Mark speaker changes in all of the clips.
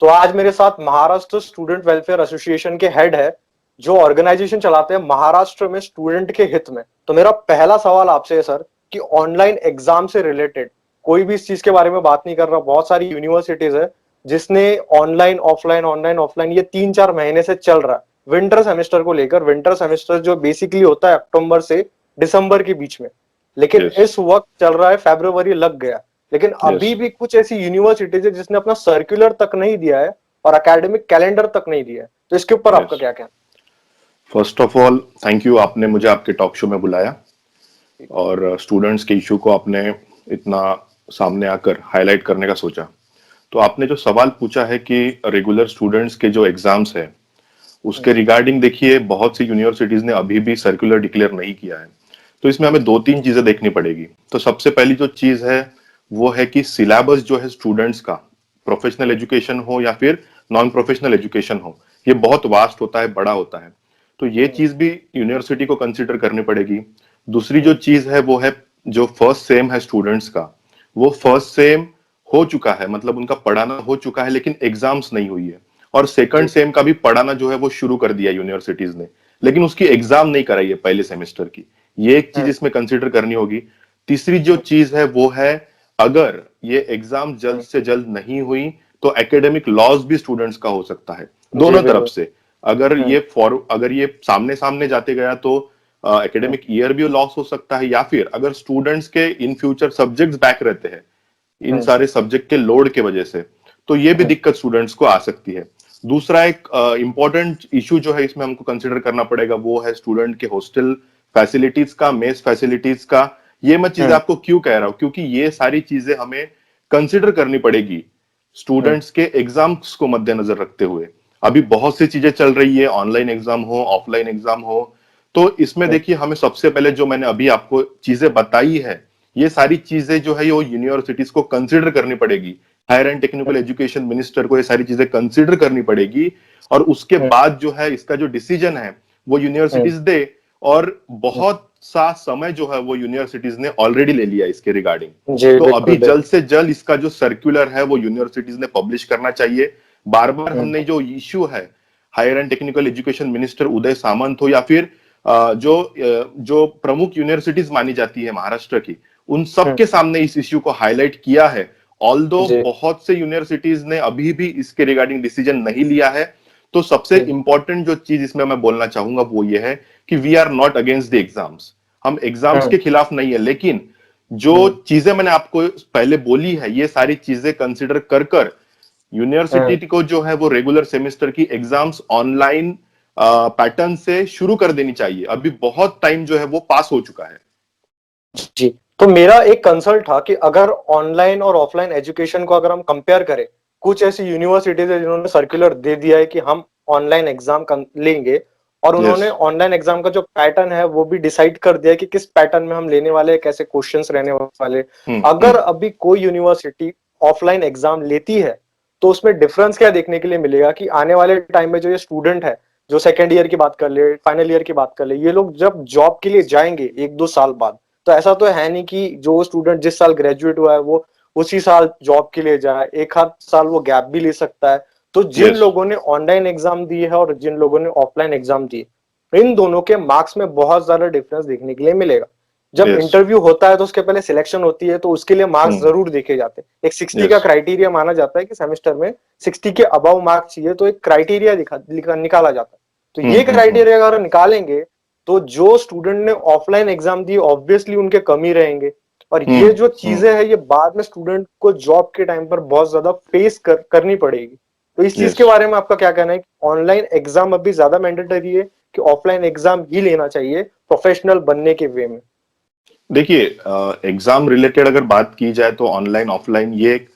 Speaker 1: तो आज मेरे साथ महाराष्ट्र स्टूडेंट वेलफेयर एसोसिएशन के हेड है, जो ऑर्गेनाइजेशन चलाते हैं महाराष्ट्र में स्टूडेंट के हित में। तो मेरा पहला सवाल आपसे है सर कि ऑनलाइन एग्जाम से रिलेटेड कोई भी इस चीज के बारे में बात नहीं कर रहा। बहुत सारी यूनिवर्सिटीज है जिसने ऑनलाइन ऑफलाइन ये 3-4 महीने से चल रहा है विंटर सेमेस्टर को लेकर। विंटर सेमेस्टर जो बेसिकली होता है अक्टूबर से दिसंबर के बीच में, लेकिन
Speaker 2: यस
Speaker 1: इस वक्त चल रहा है, फरवरी लग गया, लेकिन
Speaker 2: यस
Speaker 1: अभी भी कुछ ऐसी यूनिवर्सिटीज है जिसने अपना सर्कुलर तक नहीं दिया है और एकेडमिक कैलेंडर तक नहीं दिया है। तो इसके ऊपर आपका
Speaker 2: यस
Speaker 1: क्या कहना
Speaker 2: first of all thank you, आपने मुझे आपके टॉक शो में बुलाया और स्टूडेंट्स के इशू को आपने इतना सामने आकर हाईलाइट करने का सोचा। तो आपने जो सवाल पूछा है कि रेगुलर स्टूडेंट्स के जो एग्जाम्स है उसके रिगार्डिंग, देखिए बहुत सी यूनिवर्सिटीज ने अभी भी सर्कुलर डिक्लेयर नहीं किया है। तो इसमें हमें दो तीन चीजें देखनी पड़ेगी। तो सबसे पहली जो चीज है वो है कि सिलेबस जो है स्टूडेंट्स का, प्रोफेशनल एजुकेशन हो या फिर नॉन प्रोफेशनल एजुकेशन हो, ये बहुत वास्ट होता है, बड़ा होता है। तो ये चीज भी यूनिवर्सिटी को कंसिडर करनी पड़ेगी। दूसरी जो चीज है वो है जो फर्स्ट सेम है स्टूडेंट्स का, वो फर्स्ट सेम हो चुका है, मतलब उनका पढ़ाना हो चुका है लेकिन एग्जाम्स नहीं हुई है। और सेकंड
Speaker 1: जी।
Speaker 2: सेम का भी पढ़ाना जो है वो शुरू कर दिया यूनिवर्सिटीज ने, लेकिन उसकी एग्जाम नहीं कराई है पहले सेमेस्टर की। ये एक चीज इसमें कंसिडर करनी होगी। तीसरी जो चीज है वो है, अगर ये एग्जाम जल्द से जल्द नहीं हुई तो एकेडमिक लॉस भी स्टूडेंट्स का हो सकता है,
Speaker 1: जी
Speaker 2: दोनों तरफ
Speaker 1: बिल्कुल।
Speaker 2: से। अगर ये सामने सामने जाते गया तो एकेडमिक ईयर भी लॉस हो सकता है, या फिर अगर स्टूडेंट्स के इन फ्यूचर सब्जेक्ट्स बैक रहते हैं इन सारे सब्जेक्ट के लोड के वजह से, तो ये भी दिक्कत स्टूडेंट्स को आ सकती है। दूसरा एक इंपॉर्टेंट इशू जो है इसमें हमको कंसिडर करना पड़ेगा वो है स्टूडेंट के हॉस्टल फैसिलिटीज का, मेस फैसिलिटीज का। ये मैं चीजें आपको क्यों कह रहा हूं, क्योंकि ये सारी चीजें हमें कंसिडर करनी पड़ेगी स्टूडेंट्स के एग्जाम्स को मद्देनजर रखते हुए। अभी बहुत सी चीजें चल रही है, ऑनलाइन एग्जाम हो, ऑफलाइन एग्जाम हो। तो इसमें देखिए हमें सबसे पहले जो मैंने अभी आपको चीजें बताई है, ये सारी चीजें जो है वो यूनिवर्सिटीज को कंसिडर करनी पड़ेगी। Higher and technical education minister को ये सारी चीजें कंसिडर करनी पड़ेगी, और उसके बाद जो है इसका जो डिसीजन है वो यूनिवर्सिटीज दे। और बहुत सा समय जो है वो यूनिवर्सिटीज ने ऑलरेडी ले लिया इसके रिगार्डिंग।
Speaker 1: जी
Speaker 2: तो अभी
Speaker 1: बिल्कुल
Speaker 2: जल्द
Speaker 1: बिल्कुल।
Speaker 2: से जल्द इसका जो सर्कुलर है वो यूनिवर्सिटीज ने पब्लिश करना चाहिए। बार बार हमने जो इश्यू है, higher and technical education minister Uday Samant हो या फिर जो प्रमुख यूनिवर्सिटीज मानी जाती है महाराष्ट्र की, उन सबके सामने इस इश्यू को हाईलाइट किया है। ऑल्दो
Speaker 1: जी।
Speaker 2: बहुत से यूनिवर्सिटीज ने अभी भी इसके रिगार्डिंग डिसीजन नहीं लिया है। तो सबसे इंपॉर्टेंट जो चीज इसमें मैं बोलना चाहूंगा वो ये है कि we are not against the exams. हम एग्जाम्स के खिलाफ नहीं है, लेकिन जो चीजें मैंने आपको पहले बोली है ये सारी चीजें कंसिडर कर कर यूनिवर्सिटी को जो है वो रेगुलर सेमेस्टर की एग्जाम्स ऑनलाइन पैटर्न से शुरू कर देनी चाहिए। अभी बहुत टाइम जो है वो पास हो चुका है।
Speaker 1: जी। तो मेरा एक कंसल्ट था कि अगर ऑनलाइन और ऑफलाइन एजुकेशन को अगर हम कंपेयर करें, कुछ ऐसी यूनिवर्सिटीज है जिन्होंने सर्कुलर दे दिया है कि हम ऑनलाइन एग्जाम लेंगे, और
Speaker 2: यस
Speaker 1: उन्होंने ऑनलाइन एग्जाम का जो पैटर्न है वो भी डिसाइड कर दिया कि किस पैटर्न में हम लेने वाले हैं, कैसे क्वेश्चंस रहने वाले। अगर अभी कोई यूनिवर्सिटी ऑफलाइन एग्जाम लेती है तो उसमें डिफरेंस क्या देखने के लिए मिलेगा कि आने वाले टाइम में जो ये स्टूडेंट है, जो सेकेंड ईयर की बात कर ले, फाइनल ईयर की बात कर ले, ये लोग जब जॉब के लिए जाएंगे 1-2 साल बाद, तो ऐसा तो है नहीं कि जो स्टूडेंट जिस साल ग्रेजुएट हुआ है वो उसी साल जॉब के लिए जाए, एक आध साल वो गैप भी ले सकता है। तो जिन
Speaker 2: यस
Speaker 1: लोगों ने ऑनलाइन एग्जाम दिए है और जिन लोगों ने ऑफलाइन एग्जाम दिए, इन दोनों के मार्क्स में बहुत ज्यादा डिफरेंस देखने के लिए मिलेगा। जब
Speaker 2: यस
Speaker 1: इंटरव्यू होता है तो उसके पहले सिलेक्शन होती है, तो उसके लिए मार्क्स जरूर देखे जाते हैं। एक 60 का
Speaker 2: यस
Speaker 1: क्राइटेरिया माना जाता है कि सेमेस्टर में 60 के अबव मार्क्स चाहिए, तो एक क्राइटेरिया निकाला जाता है। तो ये क्राइटेरिया अगर निकालेंगे तो जो स्टूडेंट ने ऑफलाइन एग्जाम दी ऑब्वियसली उनके कम ही रहेंगे, और ये जो चीजें हैं ये बाद में स्टूडेंट को जॉब के टाइम पर बहुत ज्यादा फेस करनी पड़ेगी। तो इस चीज
Speaker 2: यस
Speaker 1: के बारे में आपका क्या कहना है कि ऑनलाइन एग्जाम अभी ज्यादा मैंडेटरी है कि ऑफलाइन एग्जाम ही लेना चाहिए प्रोफेशनल बनने के वे में?
Speaker 2: देखिए, एग्जाम रिलेटेड अगर बात की जाए तो ऑनलाइन ऑफलाइन ये एक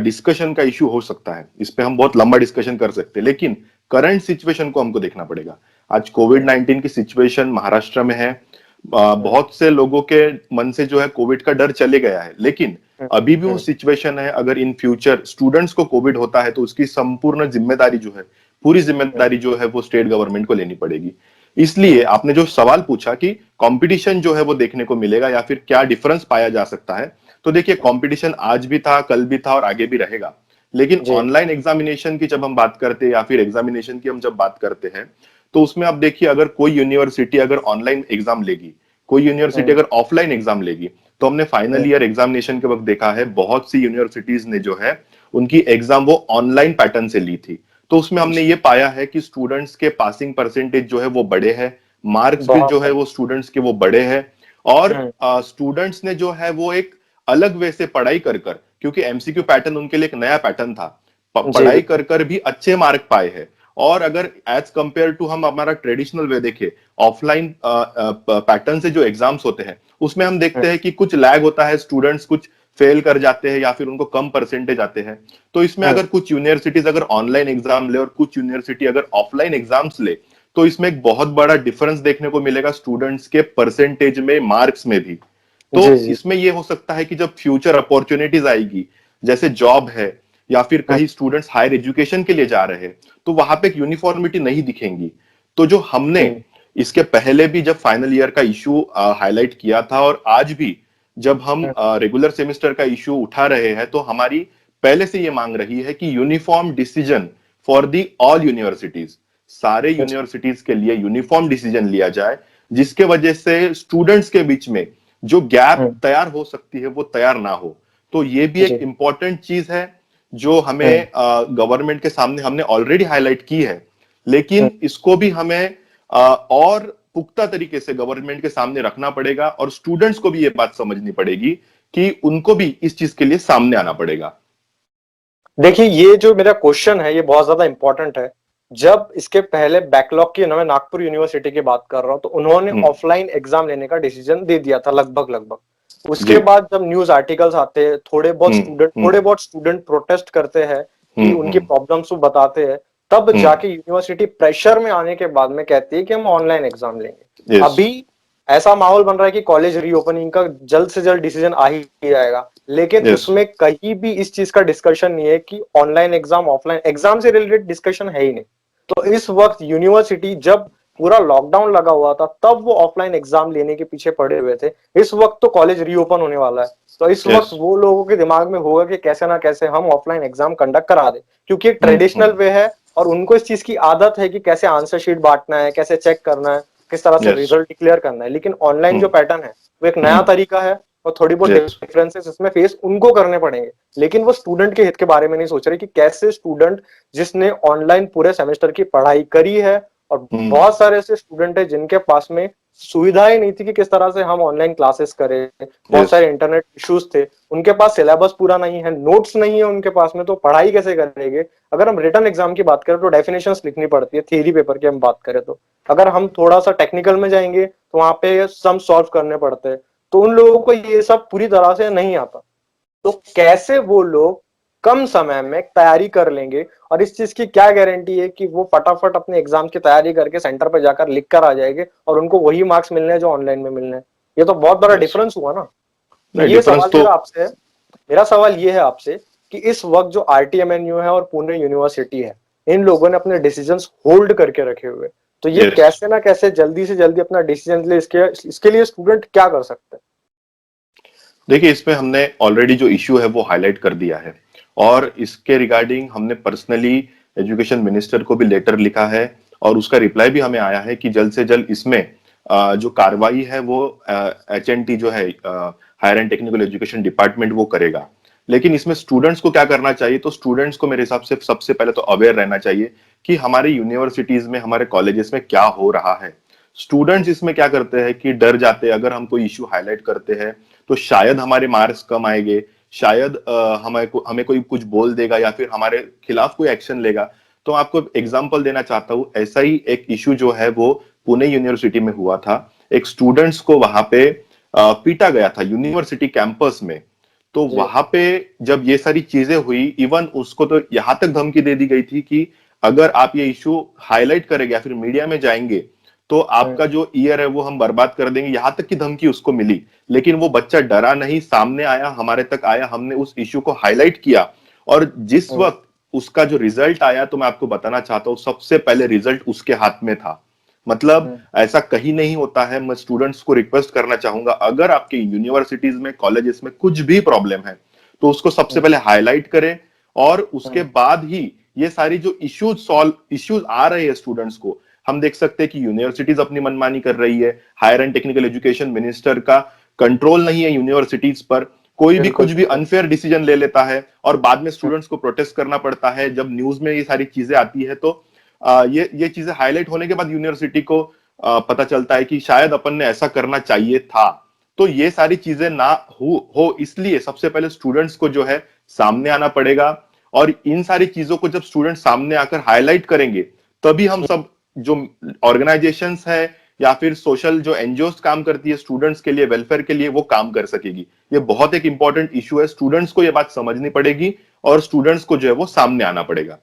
Speaker 2: डिस्कशन का इश्यू हो सकता है। इस पे हम बहुत लंबा डिस्कशन कर सकते हैं, लेकिन करंट सिचुएशन को हमको देखना पड़ेगा। आज कोविड-19 की सिचुएशन महाराष्ट्र में है। बहुत से लोगों के मन से जो है कोविड का डर चले गया है, लेकिन अभी भी वो सिचुएशन है। अगर इन फ्यूचर स्टूडेंट्स को कोविड होता है तो उसकी संपूर्ण जिम्मेदारी जो है, पूरी जिम्मेदारी जो है वो स्टेट गवर्नमेंट को लेनी पड़ेगी। इसलिए आपने जो सवाल पूछा कि कंपटीशन जो है वो देखने को मिलेगा या फिर क्या डिफरेंस पाया जा सकता है, तो देखिए कंपटीशन आज भी था, कल भी था और आगे भी रहेगा। लेकिन
Speaker 1: जी।
Speaker 2: ऑनलाइन एग्जामिनेशन की जब हम बात करते हैं या फिर एग्जामिनेशन की हम जब बात करते हैं, तो उसमें आप देखिए, अगर कोई यूनिवर्सिटी अगर ऑनलाइन एग्जाम लेगी, कोई यूनिवर्सिटी
Speaker 1: हम्म,
Speaker 2: अगर ऑफलाइन एग्जाम लेगी, तो हमने फाइनल
Speaker 1: हम्म,
Speaker 2: ईयर एग्जामिनेशन के वक्त देखा है बहुत सी यूनिवर्सिटीज ने जो है उनकी एग्जाम वो ऑनलाइन पैटर्न से ली थी। तो उसमें हमने ये पाया है कि स्टूडेंट्स के पासिंग परसेंटेज जो है वो बड़े हैं, मार्क्स भी
Speaker 1: बहुत
Speaker 2: जो है
Speaker 1: है।
Speaker 2: वो स्टूडेंट्स के वो बड़े हैं, और
Speaker 1: हम्म,
Speaker 2: स्टूडेंट्स ने जो है वो एक अलग वे से पढ़ाई कर कर, क्योंकि एमसीक्यू पैटर्न उनके लिए एक नया पैटर्न था,
Speaker 1: जी
Speaker 2: पढ़ाई
Speaker 1: बिल्कुल।
Speaker 2: कर कर भी अच्छे मार्क पाए हैं। और अगर एज कंपेयर टू हम हमारा ट्रेडिशनल वे देखें, ऑफलाइन पैटर्न से जो एग्जाम्स होते हैं उसमें हम देखते हैं कि कुछ लैग होता है, स्टूडेंट्स कुछ फेल कर जाते हैं या फिर उनको कम परसेंटेज आते हैं। तो इसमें
Speaker 1: हम्म,
Speaker 2: अगर कुछ यूनिवर्सिटीज अगर ऑनलाइन एग्जाम ले और कुछ यूनिवर्सिटी अगर ऑफलाइन एग्जाम्स ले, तो इसमें एक बहुत बड़ा डिफरेंस देखने को मिलेगा स्टूडेंट्स के परसेंटेज में, मार्क्स में भी। तो
Speaker 1: जी जी।
Speaker 2: इसमें यह हो सकता है कि जब फ्यूचर अपॉर्चुनिटीज आएगी, जैसे जॉब है या फिर
Speaker 1: हम्म,
Speaker 2: कहीं स्टूडेंट्स हायर एजुकेशन के लिए जा रहे हैं, तो वहां पे एक यूनिफॉर्मिटी नहीं दिखेंगी। तो जो हमने
Speaker 1: हम्म,
Speaker 2: इसके पहले भी जब फाइनल ईयर का इशू हाईलाइट किया था, और आज भी जब हम
Speaker 1: हम्म,
Speaker 2: रेगुलर सेमेस्टर का इशू उठा रहे हैं, तो हमारी पहले से ये मांग रही है कि uniform decision for the all universities, सारे
Speaker 1: जी,
Speaker 2: यूनिवर्सिटीज के लिए यूनिफॉर्म डिसीजन लिया जाए, जिसके वजह से स्टूडेंट्स के बीच में जो गैप
Speaker 1: हम्म,
Speaker 2: तैयार हो सकती है वो तैयार ना हो। तो ये भी एक
Speaker 1: जी,
Speaker 2: इंपॉर्टेंट चीज है जो
Speaker 1: हम्म,
Speaker 2: हमें गवर्नमेंट के सामने हमने ऑलरेडी हाईलाइट की है,
Speaker 1: हम्म।
Speaker 2: लेकिन इसको भी हमें और पुख्ता तरीके से गवर्नमेंट के सामने रखना पड़ेगा, और स्टूडेंट्स को भी ये बात समझनी पड़ेगी कि उनको भी इस चीज के लिए सामने आना पड़ेगा।
Speaker 1: देखिए, ये जो मेरा क्वेश्चन है ये बहुत ज्यादा इंपॉर्टेंट है। जब इसके पहले बैकलॉग की मैं नागपुर यूनिवर्सिटी की बात कर रहा हूँ, तो उन्होंने
Speaker 2: हम्म।
Speaker 1: ऑफलाइन एग्जाम लेने का डिसीजन दे दिया था लगभग लगभग। उसके
Speaker 2: जी।
Speaker 1: बाद जब न्यूज आर्टिकल्स आते हैं,
Speaker 2: हम्म। हम्म।
Speaker 1: थोड़े बहुत स्टूडेंट प्रोटेस्ट करते हैं कि
Speaker 2: हम्म।
Speaker 1: उनकी
Speaker 2: हम्म।
Speaker 1: प्रॉब्लम्स को बताते हैं, तब
Speaker 2: हम्म।
Speaker 1: जाके यूनिवर्सिटी प्रेशर में आने के बाद में कहती है कि हम ऑनलाइन एग्जाम लेंगे।
Speaker 2: यस।
Speaker 1: अभी ऐसा माहौल बन रहा है कि कॉलेज रीओपनिंग का जल्द से जल्द डिसीजन आ ही जाएगा, लेकिन
Speaker 2: यस।
Speaker 1: उसमें कहीं भी इस चीज का डिस्कशन नहीं है कि ऑनलाइन एग्जाम ऑफलाइन एग्जाम से रिलेटेड डिस्कशन है ही नहीं। तो इस वक्त यूनिवर्सिटी जब पूरा लॉकडाउन लगा हुआ था तब वो ऑफलाइन एग्जाम लेने के पीछे पड़े हुए थे। इस वक्त तो कॉलेज रीओपन होने वाला है, तो इस
Speaker 2: यस।
Speaker 1: वक्त वो लोगों के दिमाग में होगा कि कैसे ना कैसे हम ऑफलाइन एग्जाम कंडक्ट करा दे, क्योंकि एक
Speaker 2: हम्म।
Speaker 1: ट्रेडिशनल
Speaker 2: हम्म।
Speaker 1: वे है और उनको इस चीज की आदत है कि कैसे आंसर शीट बांटना है, कैसे चेक करना है, किस तरह से
Speaker 2: यस।
Speaker 1: रिजल्ट डिक्लेयर करना है। लेकिन ऑनलाइन जो
Speaker 2: हम्म।
Speaker 1: पैटर्न है वो एक नया
Speaker 2: हम्म।
Speaker 1: तरीका है, और थोड़ी बहुत
Speaker 2: यस।
Speaker 1: डिफरेंसेस इसमें फेस उनको करने पड़ेंगे। लेकिन वो स्टूडेंट के हित के बारे में नहीं सोच रहे कि कैसे स्टूडेंट जिसने ऑनलाइन पूरे सेमेस्टर की पढ़ाई करी है, और
Speaker 2: हम्म।
Speaker 1: बहुत सारे ऐसे स्टूडेंट है जिनके पास में सुविधाएं नहीं थी कि किस तरह से हम ऑनलाइन क्लासेस करें, बहुत
Speaker 2: यस।
Speaker 1: सारे इंटरनेट इश्यूज थे, उनके पास सिलेबस पूरा नहीं है, नोट्स नहीं है उनके पास में, तो पढ़ाई कैसे करेंगे। अगर हम रिटन एग्जाम की बात करें तो डेफिनेशंस लिखनी पड़ती है, थियरी पेपर की हम बात करें तो अगर हम थोड़ा सा टेक्निकल में जाएंगे तो वहां पे सम सॉल्व करने पड़ते हैं। तो उन लोगों को ये सब पूरी तरह से नहीं आता, तो कैसे वो लोग कम समय में तैयारी कर लेंगे, और इस चीज की क्या गारंटी है कि वो फटाफट अपने एग्जाम की तैयारी करके सेंटर पे जाकर लिख कर आ जाएंगे और उनको वही मार्क्स मिलने हैं जो ऑनलाइन में मिलने हैं। ये तो बहुत बड़ा
Speaker 2: यस।
Speaker 1: डिफरेंस हुआ ना।
Speaker 2: नहीं,
Speaker 1: ये
Speaker 2: डिफरेंस
Speaker 1: सवाल
Speaker 2: तो।
Speaker 1: मेरा आपसे है, मेरा सवाल ये है आपसे कि इस वक्त जो आरटीएमएनयू है और पुणे यूनिवर्सिटी है, इन लोगों ने अपने डिसीजंस होल्ड करके रखे हुए, तो ये
Speaker 2: यस।
Speaker 1: कैसे ना कैसे जल्दी से जल्दी अपना डिसीजन ले, इसके लिए स्टूडेंट क्या कर सकते हैं।
Speaker 2: देखिए, इसमें हमने ऑलरेडी जो इश्यू है वो हाईलाइट कर दिया है, और इसके रिगार्डिंग हमने पर्सनली एजुकेशन मिनिस्टर को भी लेटर लिखा है, और उसका रिप्लाई भी हमें आया है कि जल्द से जल्द इसमें जो कार्रवाई है वो एचएनटी जो है, higher and technical education department, वो करेगा। लेकिन इसमें स्टूडेंट्स को क्या करना चाहिए, तो स्टूडेंट्स को मेरे हिसाब से सबसे पहले तो अवेयर रहना चाहिए कि हमारे यूनिवर्सिटीज में, हमारे कॉलेजेस में क्या हो रहा है। स्टूडेंट्स इसमें क्या करते हैं कि डर जाते हैं, अगर हम कोई इश्यू हाईलाइट करते हैं तो शायद हमारे मार्क्स कम आएंगे, शायद हमें कोई कुछ बोल देगा या फिर हमारे खिलाफ कोई एक्शन लेगा। तो आपको एग्जांपल देना चाहता हूं, ऐसा ही एक इशू जो है वो पुणे यूनिवर्सिटी में हुआ था। एक स्टूडेंट्स को वहां पे पीटा गया था यूनिवर्सिटी कैंपस में। तो
Speaker 1: जी।
Speaker 2: वहां पे जब ये सारी चीजें हुई, इवन उसको तो यहां तक धमकी दे दी गई थी कि अगर आप ये इशू हाईलाइट करेंगे या फिर मीडिया में जाएंगे तो आपका जो ईयर है वो हम बर्बाद कर देंगे, यहां तक की धमकी उसको मिली। लेकिन वो बच्चा डरा नहीं, सामने आया, हमारे तक आया, हमने उस इशू को हाईलाइट किया, और जिस
Speaker 1: हम्म,
Speaker 2: वक्त उसका जो रिजल्ट आया, तो मैं आपको बताना चाहता हूं सबसे पहले रिजल्ट उसके हाथ में था। मतलब
Speaker 1: हम्म,
Speaker 2: ऐसा कहीं नहीं होता है। मैं स्टूडेंट्स को रिक्वेस्ट करना चाहूंगा, अगर आपके यूनिवर्सिटीज में, कॉलेजेस में कुछ भी प्रॉब्लम है, तो उसको सबसे
Speaker 1: हम्म,
Speaker 2: पहले हाईलाइट करें, और उसके बाद ही ये सारी जो इश्यूज आ रहे हैं स्टूडेंट्स को, हम देख सकते हैं कि यूनिवर्सिटीज अपनी मनमानी कर रही है, higher and technical education minister का कंट्रोल नहीं है यूनिवर्सिटीज पर, कोई भी
Speaker 1: बिल्कुल
Speaker 2: कुछ भी अनफेयर डिसीजन ले लेता है और बाद में स्टूडेंट्स को प्रोटेस्ट करना पड़ता है। जब न्यूज में ये सारी चीजें आती है तो ये चीजें हाईलाइट होने के बाद यूनिवर्सिटी को पता चलता है कि शायद अपन ने ऐसा करना चाहिए था। तो ये सारी चीजें ना हो इसलिए सबसे पहले स्टूडेंट्स को जो है सामने आना पड़ेगा, और इन सारी चीजों को जब स्टूडेंट सामने आकर हाईलाइट करेंगे तभी हम सब जो ऑर्गेनाइजेशंस है या फिर सोशल जो एनजीओ काम करती है स्टूडेंट्स के लिए, वेलफेयर के लिए, वो काम कर सकेगी। ये बहुत एक इंपॉर्टेंट इशू है, स्टूडेंट्स को ये बात समझनी पड़ेगी और स्टूडेंट्स को जो है वो सामने आना पड़ेगा।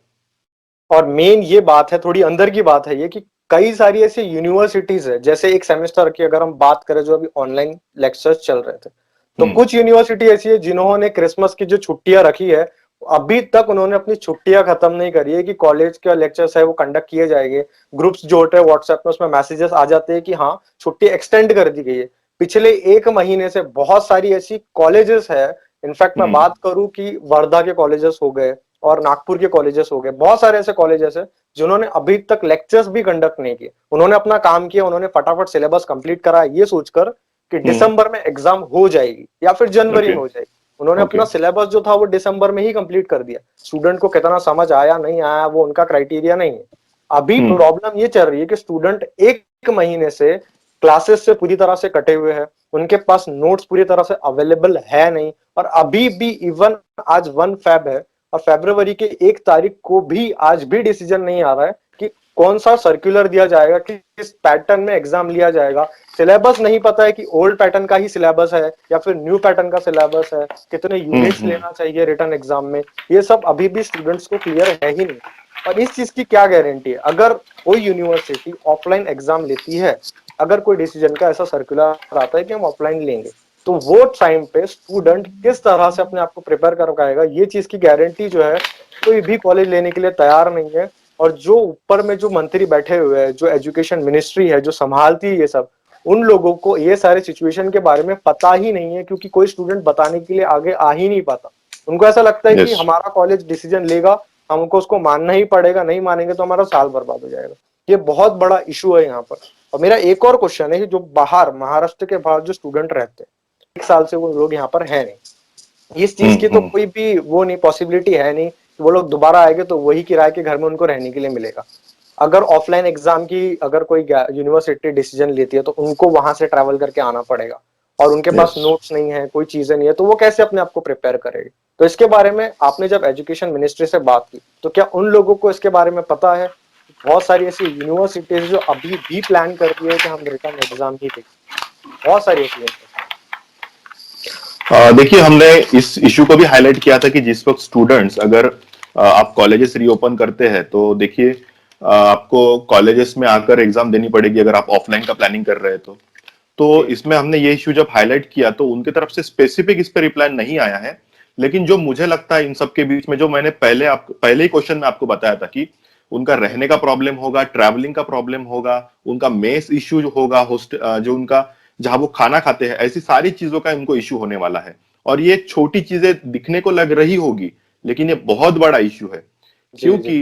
Speaker 1: और मेन ये बात है, थोड़ी अंदर की बात है ये, कि कई सारी ऐसी यूनिवर्सिटीज है, जैसे एक सेमेस्टर की अगर हम बात करें जो अभी ऑनलाइन लेक्चर्स चल रहे थे, तो कुछ यूनिवर्सिटी ऐसी है जिन्होंने क्रिसमस की जो छुट्टियां रखी है, अभी तक उन्होंने अपनी छुट्टियां खत्म नहीं करी है कि कॉलेज के लेक्चर्स है वो कंडक्ट किए जाएंगे। ग्रुप्स जो होते हैं व्हाट्सएप में, उसमें मैसेजेस आ जाते हैं कि हाँ छुट्टी एक्सटेंड कर दी गई है। पिछले एक महीने से बहुत सारी ऐसी कॉलेजेस है, इनफैक्ट मैं बात करूं कि वर्धा के कॉलेजेस हो गए और नागपुर के कॉलेजेस हो गए, बहुत सारे ऐसे कॉलेजेस है जिन्होंने अभी तक लेक्चर्स भी कंडक्ट नहीं किए। उन्होंने अपना काम किया, उन्होंने फटाफट सिलेबस कंप्लीट करा ये सोचकर कि दिसंबर में एग्जाम हो जाएगी या फिर जनवरी में हो जाएगी। उन्होंने अपना सिलेबस जो था वो दिसंबर में ही कंप्लीट कर दिया। स्टूडेंट को कितना समझ आया नहीं आया वो उनका क्राइटेरिया नहीं है। अभी प्रॉब्लम ये चल रही है कि स्टूडेंट एक महीने से क्लासेस से पूरी तरह से कटे हुए हैं, उनके पास नोट्स पूरी तरह से अवेलेबल है नहीं, और अभी भी इवन आज 1 फेब है और फरवरी के 1 तारीख को भी आज भी डिसीजन नहीं आ रहा है कि कौन सा सर्कुलर दिया जाएगा, किस पैटर्न में एग्जाम लिया जाएगा। सिलेबस नहीं पता है कि ओल्ड पैटर्न का ही सिलेबस है या फिर न्यू पैटर्न का सिलेबस है, कितने यूनिट्स लेना चाहिए रिटर्न एग्जाम में, ये सब अभी भी स्टूडेंट्स को क्लियर है ही नहीं। और इस चीज की क्या गारंटी है, अगर कोई यूनिवर्सिटी ऑफलाइन एग्जाम लेती है, अगर कोई डिसीजन का ऐसा सर्कुलर आता है कि हम ऑफलाइन लेंगे, तो वो टाइम पे स्टूडेंट किस तरह से अपने आप को प्रिपेयर कर पाएगा, ये चीज की गारंटी जो है कोई भी कॉलेज लेने के लिए तैयार नहीं है। और जो ऊपर में जो मंत्री बैठे हुए हैं, जो एजुकेशन मिनिस्ट्री है जो संभालती है ये सब, उन लोगों को ये सारे सिचुएशन के बारे में पता ही नहीं है, क्योंकि कोई स्टूडेंट बताने के लिए आगे आ ही नहीं पाता। उनको ऐसा लगता है कि हमारा कॉलेज डिसीजन लेगा, हमको उसको मानना ही पड़ेगा, नहीं मानेंगे तो हमारा साल बर्बाद हो जाएगा। ये बहुत बड़ा इशू है यहाँ पर। और मेरा एक और क्वेश्चन है कि जो बाहर महाराष्ट्र के बाहर जो स्टूडेंट रहते हैं, 1 साल से वो लोग यहाँ पर है नहीं, इस चीज की तो कोई भी वो नहीं, पॉसिबिलिटी है नहीं कि वो लोग दोबारा आएंगे तो वही किराए के घर में उनको रहने के लिए मिलेगा। अगर ऑफलाइन एग्जाम की अगर कोई यूनिवर्सिटी डिसीजन लेती है तो उनको वहां से ट्रैवल करके आना पड़ेगा, और उनके पास नोट्स नहीं है, कोई चीजें नहीं है, तो वो कैसे अपने आप को प्रिपेयर करेगी। तो इसके बारे में आपने जब एजुकेशन मिनिस्ट्री से बात की तो क्या उन लोगों को इसके बारे में पता है? बहुत सारी ऐसी यूनिवर्सिटीज जो अभी भी प्लान कर रही है कि हम रिटर्न एग्जाम ही दें, बहुत सारी ऐसी।
Speaker 2: देखिए, हमने इस इशू को भी हाईलाइट किया था कि जिस वक्त स्टूडेंट्स, अगर आप कॉलेजेस रीओपन करते हैं तो देखिए आपको कॉलेजेस में आकर एग्जाम देनी पड़ेगी अगर आप ऑफलाइन का प्लानिंग कर रहे हैं तो इसमें हमने ये इशू जब हाईलाइट किया तो उनकी तरफ से स्पेसिफिक इस पर रिप्लाई नहीं आया है। लेकिन जो मुझे लगता है इन सब के बीच में, जो मैंने पहले ही क्वेश्चन में आपको बताया था कि उनका रहने का प्रॉब्लम होगा, ट्रैवलिंग का प्रॉब्लम होगा, उनका मेस इश्यू होगा, जो उनका जहां वो खाना खाते हैं, ऐसी सारी चीजों का इनको इश्यू होने वाला है। और ये छोटी चीजें दिखने को लग रही होगी लेकिन ये बहुत बड़ा इश्यू है, क्योंकि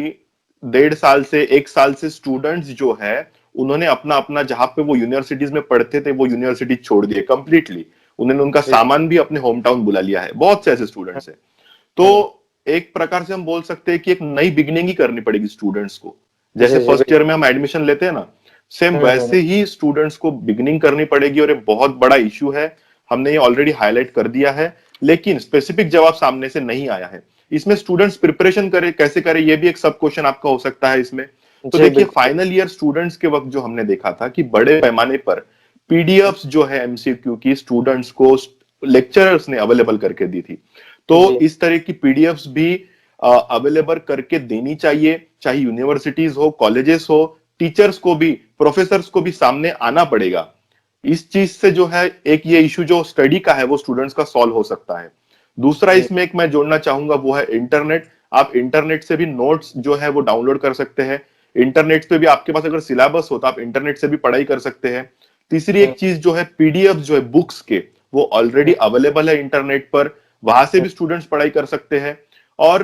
Speaker 2: 1.5 साल से 1 साल से स्टूडेंट्स जो है उन्होंने अपना अपना जहां पे वो यूनिवर्सिटीज में पढ़ते थे वो यूनिवर्सिटी छोड़ दिए कंप्लीटली। उन्होंने उनका सामान भी अपने होम टाउन बुला लिया है, बहुत से ऐसे स्टूडेंट्स हैं। तो एक प्रकार से हम बोल सकते हैं कि एक नई बिगिनिंग ही करनी पड़ेगी स्टूडेंट्स को। जैसे फर्स्ट ईयर में हम एडमिशन लेते हैं ना, सेम वैसे ही स्टूडेंट्स को बिगिनिंग करनी पड़ेगी। और ये बहुत बड़ा इश्यू है, हमने ये ऑलरेडी हाईलाइट कर दिया है, लेकिन स्पेसिफिक जवाब सामने से नहीं आया है। इसमें स्टूडेंट्स प्रिपरेशन करे कैसे करे, ये भी एक सब क्वेश्चन आपका हो सकता है इसमें। तो देखिए, फाइनल ईयर स्टूडेंट्स के वक्त जो हमने देखा था कि बड़े पैमाने पर पीडीएफ्स जो है एमसीक्यू की स्टूडेंट्स को लेक्चरर्स ने अवेलेबल करके दी थी। तो इस तरह की पीडीएफ्स भी अवेलेबल करके देनी चाहिए, चाहे यूनिवर्सिटीज हो, कॉलेजेस हो, टीचर्स को भी, प्रोफेसर्स को भी सामने आना पड़ेगा। इस चीज से जो है एक ये इशू जो स्टडी का है वो स्टूडेंट्स का सॉल्व हो सकता है। दूसरा इसमें एक मैं जोड़ना चाहूंगा वो है इंटरनेट। आप इंटरनेट से भी नोट्स जो है वो डाउनलोड कर सकते हैं। इंटरनेट पे भी आपके पास अगर सिलेबस हो तो आप इंटरनेट से भी पढ़ाई कर सकते हैं। तीसरी एक चीज जो है पीडीएफ जो है बुक्स के, वो ऑलरेडी अवेलेबल है इंटरनेट पर, वहां से भी स्टूडेंट्स पढ़ाई कर सकते हैं। और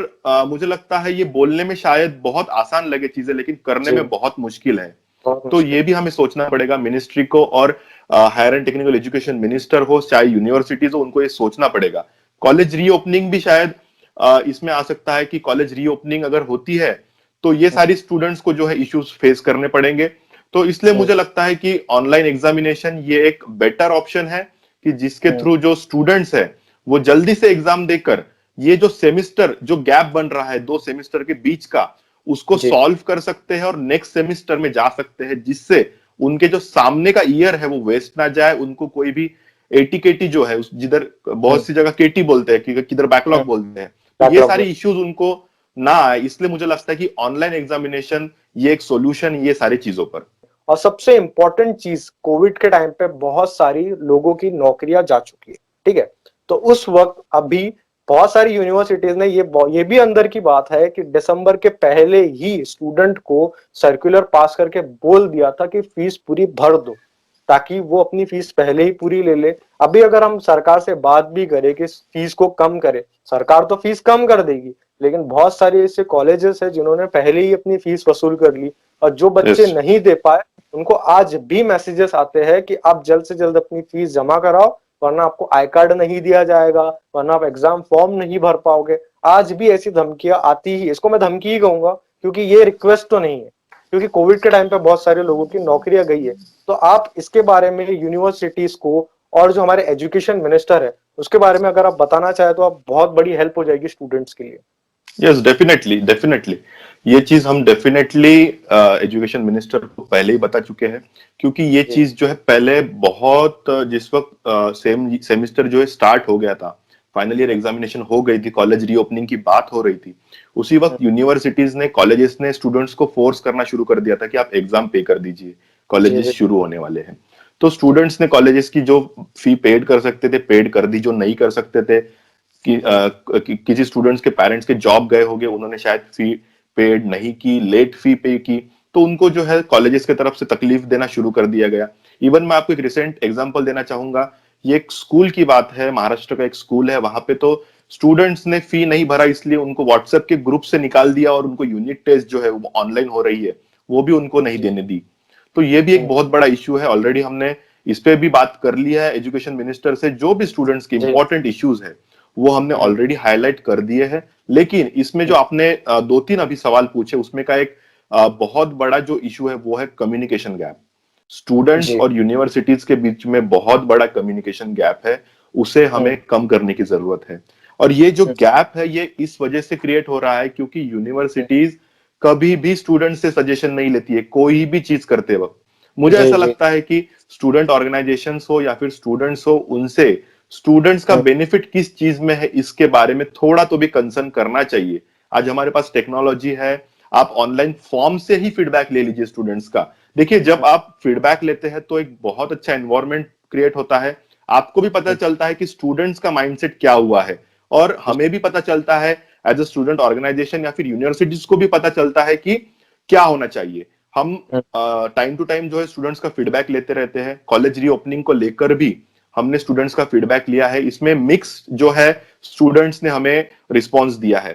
Speaker 2: मुझे लगता है ये बोलने में शायद बहुत आसान लगे चीजें, लेकिन करने
Speaker 1: जी
Speaker 2: में बहुत मुश्किल है।
Speaker 1: बहुत
Speaker 2: तो
Speaker 1: मुश्किल।
Speaker 2: ये भी हमें सोचना पड़ेगा मिनिस्ट्री को, और higher and technical education minister हो चाहे यूनिवर्सिटीज हो, उनको ये सोचना पड़ेगा। कॉलेज रीओपनिंग भी शायद इसमें आ सकता है कि कॉलेज रीओपनिंग अगर होती है तो ये सारी स्टूडेंट्स को जो है इश्यूज फेस करने पड़ेंगे। तो इसलिए मुझे लगता है कि ऑनलाइन एग्जामिनेशन ये एक बेटर ऑप्शन है, कि जिसके थ्रू जो स्टूडेंट्स है वो जल्दी से एग्जाम देकर ये जो सेमिस्टर जो गैप बन रहा है 2 सेमिस्टर के बीच का, उसको
Speaker 1: जी
Speaker 2: सॉल्व कर सकते हैं और नेक्स्ट सेमिस्टर में जा सकते हैं, जिससे उनके जो सामने का ईयर है वो वेस्ट ना जाए। उनको कोई भी एटी केटी जो है, जिधर बहुत सी जगह केटी बोलते हैं कि किधर बैकलॉग बोलते हैं, तो ये
Speaker 1: बैकलॉग
Speaker 2: सारी
Speaker 1: में।
Speaker 2: इश्यूज उनको ना आए। इसलिए मुझे लगता है कि ऑनलाइन एग्जामिनेशन ये एक सॉल्यूशन ये सारी चीजों पर।
Speaker 1: और सबसे इंपॉर्टेंट चीज, कोविड के टाइम पे बहुत सारी लोगों की नौकरियां जा चुकी है, ठीक है। तो उस वक्त अभी बहुत सारी यूनिवर्सिटीज ने ये भी अंदर की बात है कि दिसंबर के पहले ही स्टूडेंट को सर्कुलर पास करके बोल दिया था कि फीस पूरी भर दो, ताकि वो अपनी फीस पहले ही पूरी ले ले। अभी अगर हम सरकार से बात भी करें कि फीस को कम करे, सरकार तो फीस कम कर देगी, लेकिन बहुत सारे ऐसे कॉलेजेस है जिन्होंने पहले ही अपनी फीस वसूल कर ली, और जो बच्चे
Speaker 2: यस
Speaker 1: नहीं दे पाए उनको आज भी मैसेजेस आते हैं कि आप जल्द से जल्द अपनी फीस जमा कराओ, वरना आपको आई कार्ड नहीं दिया जाएगा, वरना आप एग्जाम फॉर्म नहीं भर पाओगे। आज भी ऐसी धमकियां आती ही, इसको मैं धमकी ही कहूंगा, क्योंकि ये रिक्वेस्ट तो नहीं है, क्योंकि कोविड के टाइम पे बहुत सारे लोगों की नौकरियां गई है। तो आप इसके बारे में यूनिवर्सिटीज को और जो हमारे एजुकेशन मिनिस्टर है उसके बारे में अगर आप बताना चाहे तो आप बहुत बड़ी हेल्प हो जाएगी स्टूडेंट्स के लिए।
Speaker 2: यस डेफिनेटली डेफिनेटली, ये चीज हम डेफिनेटली एजुकेशन मिनिस्टर को पहले ही बता चुके हैं, क्योंकि ये
Speaker 1: जी
Speaker 2: चीज जो है पहले बहुत जिस वक्त सेमिस्टर जो है स्टार्ट हो गया था, फाइनल ईयर एग्जामिनेशन हो गई थी, कॉलेज रीओपनिंग की बात हो रही थी, उसी वक्त यूनिवर्सिटीज ने कॉलेजेस ने स्टूडेंट्स को फोर्स करना शुरू कर दिया था कि आप एग्जाम पे कर दीजिए,
Speaker 1: जी
Speaker 2: कॉलेजेस
Speaker 1: जी
Speaker 2: शुरू होने वाले हैं। तो स्टूडेंट्स ने कॉलेजेस की जो फी पेड कर सकते थे पेड कर दी, जो नहीं कर सकते थे किसी स्टूडेंट्स के पेरेंट्स के जॉब गए होंगे, उन्होंने शायद फी पेड नहीं की, लेट फी पे की, तो उनको जो है कॉलेजेस की तरफ से तकलीफ देना शुरू कर दिया गया। इवन मैं आपको एक रिसेंट एग्जांपल देना चाहूंगा, ये एक स्कूल की बात है, महाराष्ट्र का एक स्कूल है, वहां पे तो स्टूडेंट्स ने फी नहीं भरा, इसलिए उनको व्हाट्सएप के ग्रुप से निकाल दिया, और उनको यूनिट टेस्ट जो है वो ऑनलाइन हो रही है वो भी उनको नहीं
Speaker 1: जी
Speaker 2: देने दी। तो ये भी एक बहुत बड़ा इश्यू है। ऑलरेडी हमने इस पे भी बात कर लिया है एजुकेशन मिनिस्टर से, जो भी स्टूडेंट्स के
Speaker 1: जी
Speaker 2: इंपॉर्टेंट इश्यूज है वो हमने ऑलरेडी हाईलाइट कर दिए हैं। लेकिन इसमें जो आपने 2-3 अभी सवाल पूछे, उसमें का एक बहुत बड़ा जो इशू है वो है कम्युनिकेशन गैप। स्टूडेंट्स
Speaker 1: जी
Speaker 2: और यूनिवर्सिटीज के बीच में बहुत बड़ा कम्युनिकेशन गैप है, उसे हमें कम करने की जरूरत है। और ये जो गैप है ये इस वजह से क्रिएट हो रहा है क्योंकि यूनिवर्सिटीज कभी भी स्टूडेंट से सजेशन नहीं लेती है कोई भी चीज करते वक्त। मुझे
Speaker 1: जी
Speaker 2: ऐसा
Speaker 1: जी
Speaker 2: लगता है कि स्टूडेंट ऑर्गेनाइजेशंस हो या फिर स्टूडेंट्स हो, उनसे स्टूडेंट्स का बेनिफिट किस चीज में है इसके बारे में थोड़ा तो भी कंसर्न करना चाहिए। आज हमारे पास टेक्नोलॉजी है, आप ऑनलाइन फॉर्म से ही फीडबैक ले लीजिए स्टूडेंट्स का। देखिए जब आप फीडबैक लेते हैं तो एक बहुत अच्छा एनवायरनमेंट क्रिएट होता है, आपको भी पता चलता है कि स्टूडेंट्स का माइंडसेट क्या हुआ है, और हमें भी पता चलता है एज अ स्टूडेंट ऑर्गेनाइजेशन या फिर यूनिवर्सिटीज को भी पता चलता है कि क्या होना चाहिए। हम टाइम टू टाइम जो है स्टूडेंट्स का फीडबैक लेते रहते हैं। कॉलेज रीओपनिंग को लेकर भी हमने स्टूडेंट्स का फीडबैक लिया है, इसमें मिक्स जो है स्टूडेंट्स ने हमें रिस्पॉन्स दिया है।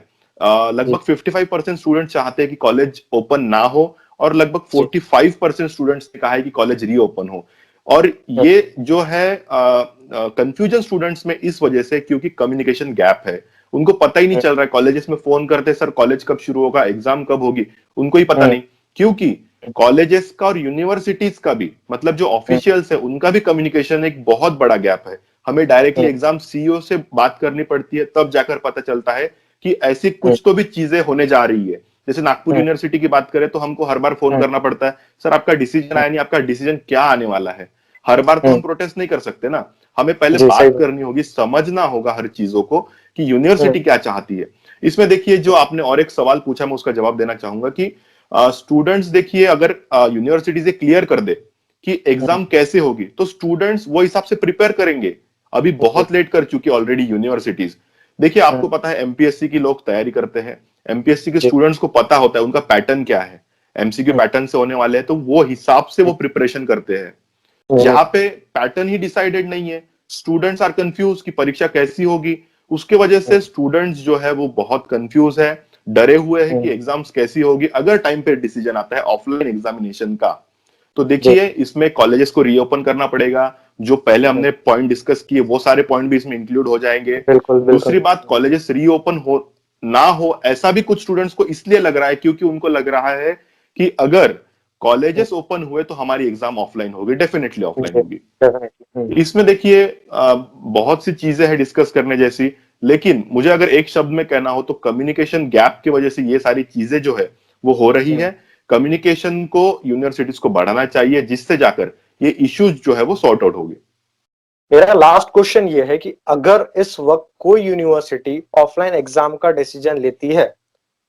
Speaker 2: लगभग 55% स्टूडेंट चाहते हैं कि कॉलेज ओपन ना हो, और लगभग 45% स्टूडेंट्स ने कहा है कि कॉलेज रीओपन हो। और ये जो है कंफ्यूजन स्टूडेंट्स में इस वजह से क्योंकि कम्युनिकेशन गैप है, उनको पता ही नहीं चल रहा है। कॉलेजेस में फोन करते सर कॉलेज कब शुरू होगा, एग्जाम कब होगी, उनको ही पता नहीं, क्योंकि कॉलेजेस का और यूनिवर्सिटीज का भी मतलब जो ऑफिशियल्स है उनका भी कम्युनिकेशन एक बहुत बड़ा गैप है। हमें डायरेक्टली एग्जाम सीईओ से बात करनी पड़ती है, तब जाकर पता चलता है कि ऐसी कुछ तो भी चीजें होने जा रही है। जैसे नागपुर यूनिवर्सिटी की बात करें तो हमको हर बार फोन करना पड़ता है, सर आपका डिसीजन आया नहीं, आपका डिसीजन क्या आने वाला है। हर बार तो हम प्रोटेस्ट नहीं कर सकते ना, हमें पहले
Speaker 1: जी सही
Speaker 2: बात करनी होगी, समझना होगा हर चीजों को कि यूनिवर्सिटी क्या चाहती है। इसमें देखिए जो आपने और एक सवाल पूछा, मैं उसका जवाब देना चाहूंगा कि स्टूडेंट्स देखिए अगर यूनिवर्सिटी से क्लियर कर दे कि एग्जाम कैसे होगी तो स्टूडेंट्स वो हिसाब से प्रिपेयर करेंगे। अभी बहुत लेट कर चुकी ऑलरेडी यूनिवर्सिटीज। देखिए आपको पता है एमपीएससी की लोग तैयारी करते हैं, एमपीएससी के स्टूडेंट्स को पता होता है उनका पैटर्न क्या है, एमसीक्यू पैटर्न से होने वाले हैं, तो वो हिसाब से वो प्रिपरेशन करते हैं। यहाँ पे पैटर्न ही डिसाइडेड नहीं है, स्टूडेंट्स आर कंफ्यूज कि परीक्षा कैसी होगी, उसके वजह से स्टूडेंट्स जो है वो बहुत कंफ्यूज है, डरे हुए हैं कि एग्जाम्स कैसी होगी अगर टाइम पे डिसीजन आता है ऑफलाइन एग्जामिनेशन का। तो देखिए इसमें कॉलेजेस को रीओपन करना पड़ेगा, जो पहले हमने पॉइंट डिस्कस किए वो सारे पॉइंट भी इसमें इंक्लूड हो जाएंगे। दूसरी बात, कॉलेजेस रीओपन हो ना हो ऐसा भी कुछ स्टूडेंट्स को इसलिए लग रहा है क्योंकि उनको लग रहा है कि अगर कॉलेजेस ओपन हुए तो हमारी एग्जाम ऑफलाइन होगी, डेफिनेटली ऑफलाइन होगी। इसमें देखिए बहुत सी चीजें हैं डिस्कस करने जैसी, लेकिन मुझे अगर एक शब्द में कहना हो तो कम्युनिकेशन गैप की वजह से ये सारी चीजें जो है वो हो रही है। कम्युनिकेशन को यूनिवर्सिटीज को बढ़ाना चाहिए, जिससे जाकर ये इश्यूज जो है वो सॉर्ट आउट होंगे।
Speaker 1: मेरा लास्ट क्वेश्चन ये है कि अगर इस वक्त कोई यूनिवर्सिटी ऑफलाइन एग्जाम का डिसीजन लेती है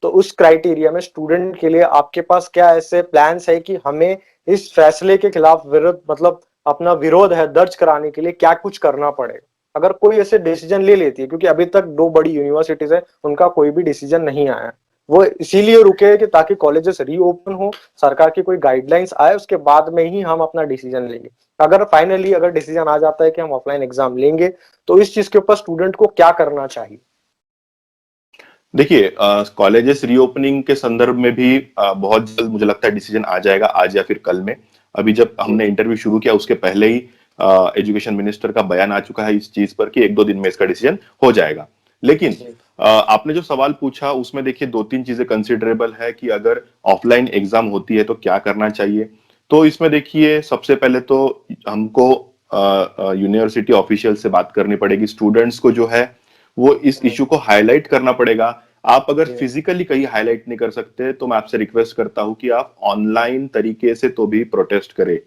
Speaker 1: तो उस क्राइटेरिया में स्टूडेंट के लिए आपके पास क्या ऐसे प्लान्स है कि हमें इस फैसले के खिलाफ विरोध मतलब अपना विरोध है दर्ज कराने के लिए क्या कुछ करना पड़ेगा अगर कोई ऐसे डिसीजन ले लेती है? क्योंकि अभी तक 2 बड़ी यूनिवर्सिटीज है, उनका कोई भी डिसीजन नहीं आया, वो इसीलिए रुके हैं कि ताकि कॉलेजेस रीओपन हो, सरकार की कोई गाइडलाइंस आए, उसके बाद में ही हम अपना डिसीजन लेंगे। अगर फाइनली अगर डिसीजन आ जाता है कि हम ऑफलाइन एग्जाम लेंगे तो इस चीज के ऊपर स्टूडेंट को क्या करना चाहिए?
Speaker 2: देखिए कॉलेजेस रीओपनिंग के संदर्भ में भी बहुत जल्द मुझे लगता है डिसीजन आ जाएगा, आज या फिर कल में। अभी जब हमने इंटरव्यू शुरू किया उसके पहले ही एजुकेशन मिनिस्टर का बयान आ चुका है इस चीज पर कि 1-2 दिन में इसका डिसीजन हो जाएगा। लेकिन आपने जो सवाल पूछा उसमें देखिए 2-3 चीजें कंसिडरेबल है कि अगर ऑफलाइन एग्जाम होती है तो क्या करना चाहिए। तो इसमें देखिए सबसे पहले तो हमको यूनिवर्सिटी ऑफिशियल से बात करनी पड़ेगी, स्टूडेंट्स को जो है वो इस इशू को हाईलाइट करना पड़ेगा। आप अगर फिजिकली कहीं हाईलाइट नहीं कर सकते तो मैं आपसे रिक्वेस्ट करता हूं कि आप ऑनलाइन तरीके से तो भी प्रोटेस्ट करें।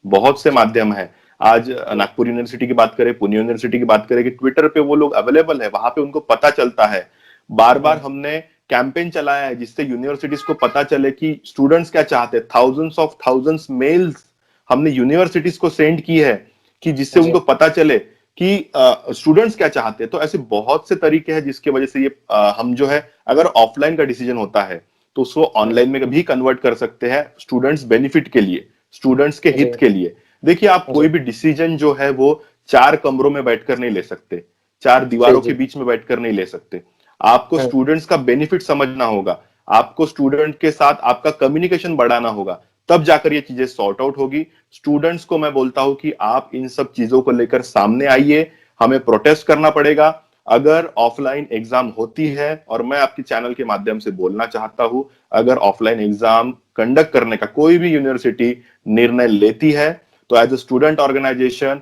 Speaker 2: बहुत से माध्यम है, आज नागपुर यूनिवर्सिटी की बात करें, पुणे यूनिवर्सिटी की बात करें कि ट्विटर पे वो लोग अवेलेबल है, वहां पे उनको पता चलता है। बार बार हमने कैंपेन चलाया है जिससे यूनिवर्सिटीज को पता चले कि स्टूडेंट्स क्या चाहते हैं। थाउजेंड्स मेल्स हमने यूनिवर्सिटीज को सेंड की है कि जिससे उनको पता चले कि स्टूडेंट्स क्या चाहते हैं। तो ऐसे बहुत से तरीके हैं जिसकी वजह से ये हम जो है अगर ऑफलाइन का डिसीजन होता है तो उसको ऑनलाइन में भी कन्वर्ट कर सकते हैं, स्टूडेंट्स बेनिफिट के लिए, स्टूडेंट्स के हित के लिए। देखिए आप कोई भी डिसीजन जो है वो 4 कमरों में बैठकर नहीं ले सकते, 4 दीवारों के बीच में बैठकर नहीं ले सकते। आपको स्टूडेंट्स का बेनिफिट समझना होगा, आपको स्टूडेंट के साथ आपका कम्युनिकेशन बढ़ाना होगा, तब जाकर ये चीजें सॉर्ट आउट होगी। स्टूडेंट्स को मैं बोलता हूं कि आप इन सब चीजों को लेकर सामने आइए, हमें प्रोटेस्ट करना पड़ेगा अगर ऑफलाइन एग्जाम होती है। और मैं आपके चैनल के माध्यम से बोलना चाहता हूं, अगर ऑफलाइन एग्जाम कंडक्ट करने का कोई भी यूनिवर्सिटी निर्णय लेती है तो as a student organisation,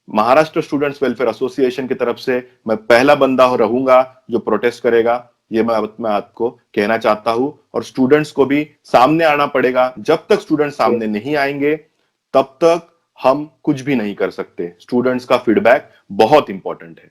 Speaker 2: Maharashtra students welfare association की तरफ से मैं पहला बंदा रहूंगा जो प्रोटेस्ट करेगा। ये मैं आपको कहना चाहता हूं, और स्टूडेंट्स को भी सामने आना पड़ेगा। जब तक स्टूडेंट सामने नहीं आएंगे तब तक हम कुछ भी नहीं कर सकते। स्टूडेंट्स का फीडबैक बहुत इंपॉर्टेंट है।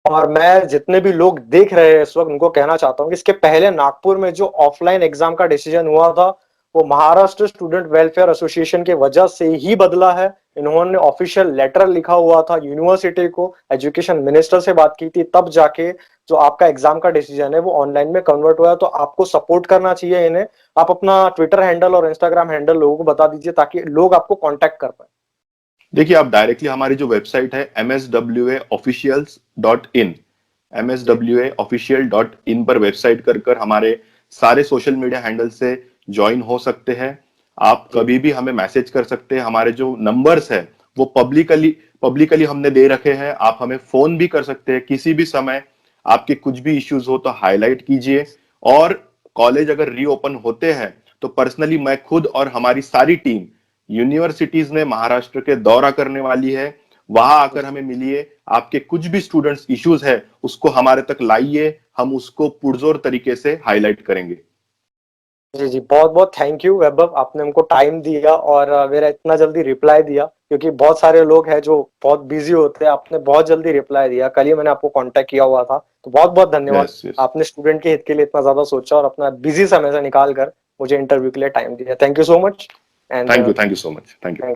Speaker 1: और मैं जितने भी लोग देख रहे हैं इस वक्त उनको कहना चाहता हूं कि इसके पहले नागपुर में जो ऑफलाइन एग्जाम का डिसीजन हुआ था वो महाराष्ट्र स्टूडेंट वेलफेयर एसोसिएशन के वजह से ही बदला है। इन्होंने ऑफिशियल लेटर लिखा हुआ था यूनिवर्सिटी को, एजुकेशन मिनिस्टर से बात की थी, तब जाके जो आपका एग्जाम का डिसीजन है वो ऑनलाइन में कन्वर्ट हुआ है। तो आपको सपोर्ट करना चाहिए इन्हें। आप अपना ट्विटर हैंडल और इंस्टाग्राम हैंडल लोगों को बता दीजिए ताकि लोग आपको कॉन्टेक्ट कर पाए।
Speaker 2: देखिए आप डायरेक्टली हमारी जो वेबसाइट है mswaofficials.in, mswaofficial.in पर वेबसाइट कर हमारे सारे सोशल मीडिया हैंडल से ज्वाइन हो सकते हैं। आप कभी भी हमें मैसेज कर सकते हैं, हमारे जो नंबर्स है वो पब्लिकली हमने दे रखे हैं। आप हमें फोन भी कर सकते हैं किसी भी समय, आपके कुछ भी इश्यूज हो तो हाईलाइट कीजिए। और कॉलेज अगर रीओपन होते हैं तो पर्सनली मैं खुद और हमारी सारी टीम यूनिवर्सिटीज में महाराष्ट्र के दौरा करने वाली है। वहां आकर हमें मिलिए, आपके कुछ भी स्टूडेंट्स इश्यूज है उसको हमारे तक लाइए, हम उसको पुरजोर तरीके से हाईलाइट करेंगे।
Speaker 1: जी जी, बहुत बहुत थैंक यू वैभव, आपने हमको टाइम दिया और मेरा इतना जल्दी रिप्लाई दिया, क्योंकि बहुत सारे लोग हैं जो बहुत बिजी होते हैं। आपने बहुत जल्दी रिप्लाई दिया, कल ही मैंने आपको कांटेक्ट किया हुआ था, तो बहुत बहुत धन्यवाद।
Speaker 2: yes.
Speaker 1: आपने स्टूडेंट के हित के लिए इतना ज्यादा सोचा और अपना बिजी समय से निकाल कर मुझे इंटरव्यू के लिए टाइम दिया। Thank you so much. And
Speaker 2: thank you so much. Thank you.